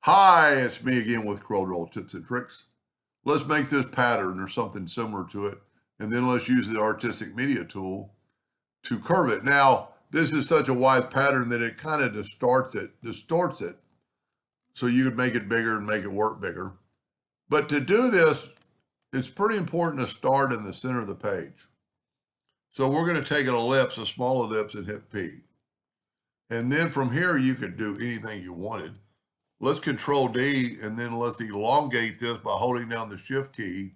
Hi, it's me again with Corel tips and tricks. Let's make this pattern or something similar to it, and then let's use the artistic media tool to curve it. Now, this is such a wide pattern that it kind of distorts it. So you could make it bigger and make it work bigger. But to do this, it's pretty important to start in the center of the page. So we're going to take an ellipse, a small ellipse, and hit P. And then from here, you could do anything you wanted. Let's Control D, and then let's elongate this by holding down the Shift key.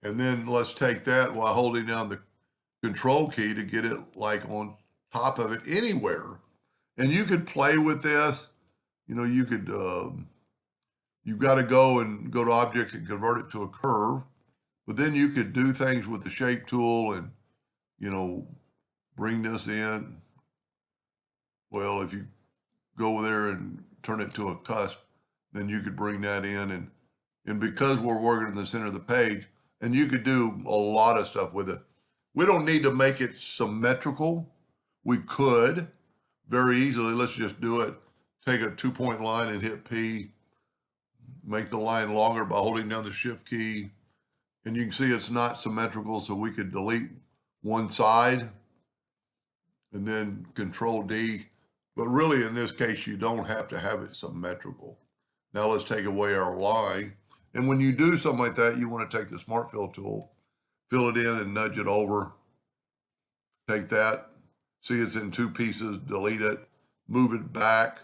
And then let's take that while holding down the Control key to get it like on top of it anywhere. And you could play with this. You know, you could, you've got to go to Object and convert it to a curve. But then you could do things with the Shape tool and, you know, bring this in. Well, if you go there and turn it to a cusp, then you could bring that in. And because we're working in the center of the page, and you could do a lot of stuff with it. We don't need to make it symmetrical. We could very easily. Let's just do it. Take a 2-point line and hit P. Make the line longer by holding down the Shift key. And you can see it's not symmetrical, so we could delete one side and then Control D. But really, in this case, you don't have to have it symmetrical. Now let's take away our line. And when you do something like that, you want to take the Smart Fill tool, fill it in and nudge it over. Take that, see it's in two pieces, delete it, move it back,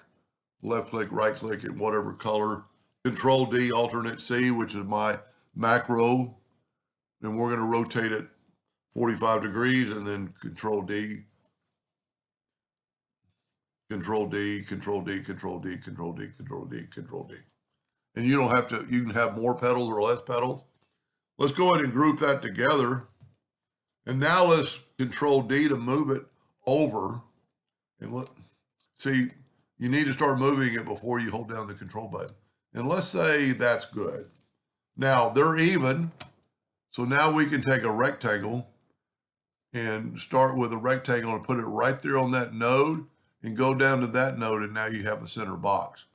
left click, right click in whatever color. Control D, alternate C, which is my macro. And we're going to rotate it 45 degrees and then Control D. Control D, Control D, Control D, Control D, Control D, Control D. And you don't have to, you can have more pedals or less pedals. Let's go ahead and group that together. And now let's Control D to move it over. And see, you need to start moving it before you hold down the control button. And let's say that's good. Now they're even. So now we can take a rectangle and start with a rectangle and put it right there on that node and go down to that node, and now you have a center box.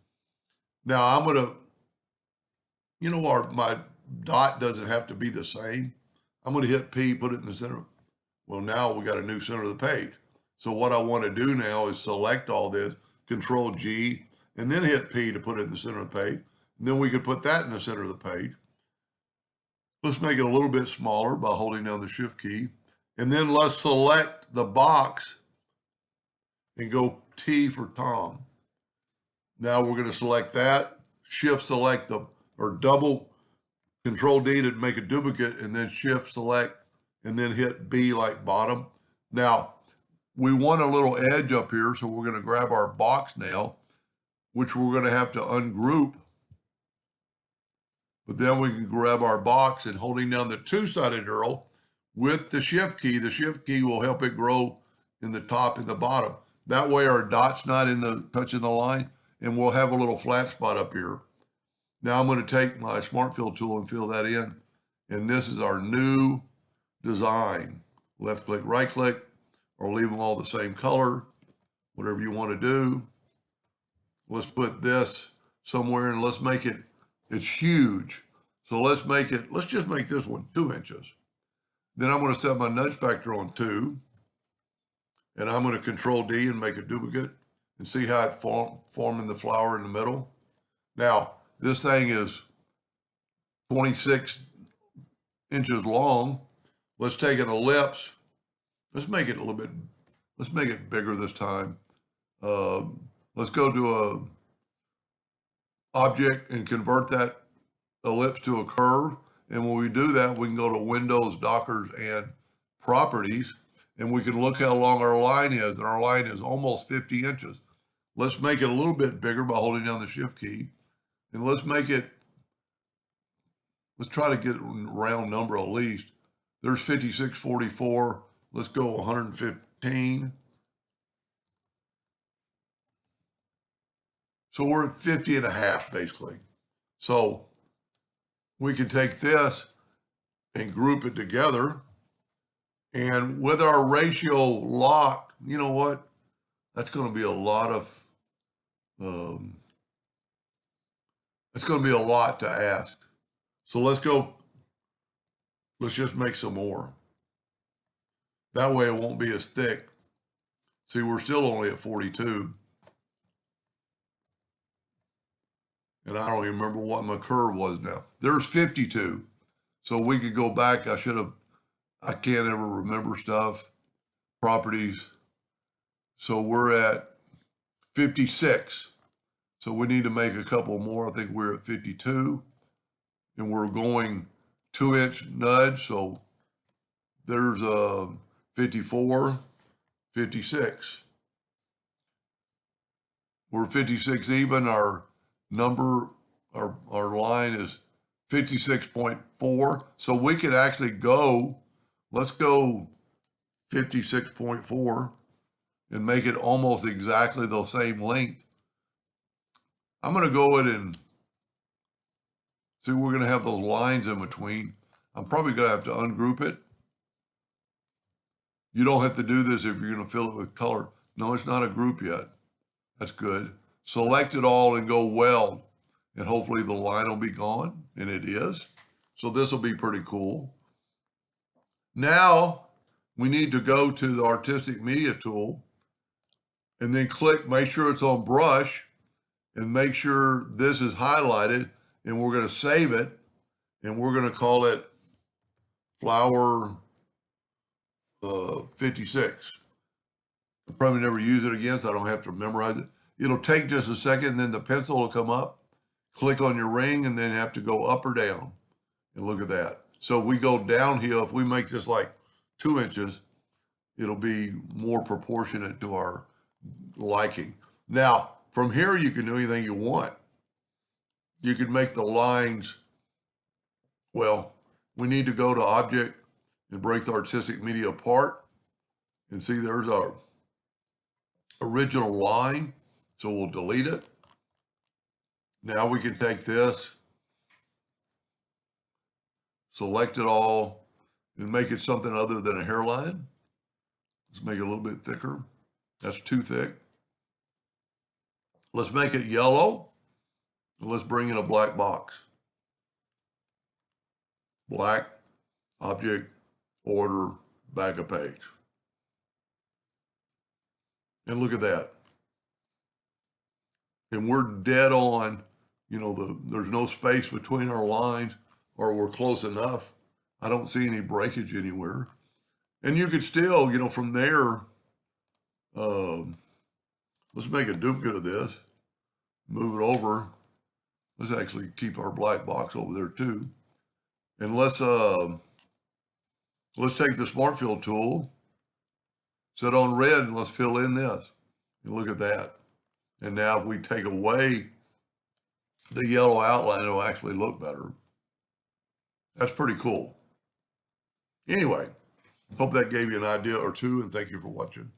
Now I'm going to, you know, my dot doesn't have to be the same. I'm going to hit P, put it in the center. Well, now we got a new center of the page. So what I want to do now is select all this, Control G, and then hit P to put it in the center of the page. And then we could put that in the center of the page. Let's make it a little bit smaller by holding down the Shift key. And then let's select the box and go T for Tom. Now we're going to select that, Shift select or double Control D to make a duplicate, and then Shift select, and then hit B like bottom. Now we want a little edge up here, so we're going to grab our box now, which we're going to have to ungroup. But then we can grab our box and holding down the two-sided arrow with the Shift key will help it grow in the top and the bottom. That way our dot's not touching the line, and we'll have a little flat spot up here. Now I'm going to take my Smart Fill tool and fill that in. And this is our new design. Left click, right click, or leave them all the same color, whatever you want to do. Let's put this somewhere and let's make it, it's huge. So let's just make this one 2 inches. Then I'm going to set my nudge factor on 2. And I'm going to Control D and make a duplicate and see how it forming the flower in the middle. Now, this thing is 26 inches long. Let's take an ellipse. Let's make it let's make it bigger this time. Let's go to a object and convert that ellipse to a curve. And when we do that, we can go to Windows, Dockers, and Properties. And we can look how long our line is, and our line is almost 50 inches. Let's make it a little bit bigger by holding down the Shift key. And let's try to get a round number at least. There's 5644. Let's go 115. So we're at 50 and a half, basically. So we can take this and group it together. And with our ratio locked, you know what? That's going to be a lot of It's going to be a lot to ask. So let's just make some more. That way it won't be as thick. See, we're still only at 42. And I don't even remember what my curve was now. There's 52. So we could go back. I can't ever remember stuff, properties. So we're at 56. So we need to make a couple more. I think we're at 52. And we're going 2-inch nudge. So there's 54, 56. We're 56 even. Our number, our line is 56.4. So we could actually go, let's go 56.4 and make it almost exactly the same length. I'm going to go ahead and see, we're going to have those lines in between. I'm probably going to have to ungroup it. You don't have to do this if you're going to fill it with color. No, it's not a group yet. That's good. Select it all and go weld, and hopefully the line will be gone, and it is. So this will be pretty cool. Now we need to go to the artistic media tool and then click, make sure it's on brush, and make sure this is highlighted, and we're going to save it, and we're going to call it flower 56. I'll probably never use it again, so I don't have to memorize it. It'll take just a second, and then the pencil will come up. Click on your ring, and then you have to go up or down. And look at that. So if we go downhill, if we make this like 2 inches, it'll be more proportionate to our liking. Now, from here, you can do anything you want. You can make the lines, well, we need to go to object and break the artistic media apart. And see, there's our original line. So we'll delete it. Now we can take this, select it all, and make it something other than a hairline. Let's make it a little bit thicker. That's too thick. Let's make it yellow. And let's bring in a black box. Black, object, order, back of page. And look at that. And we're dead on, there's no space between our lines, or we're close enough. I don't see any breakage anywhere. And you could still, from there, let's make a duplicate of this, move it over. Let's actually keep our black box over there too. And let's take the Smart Fill tool, set on red, and let's fill in this. And look at that. And now if we take away the yellow outline, it'll actually look better. That's pretty cool. Anyway, hope that gave you an idea or two, and thank you for watching.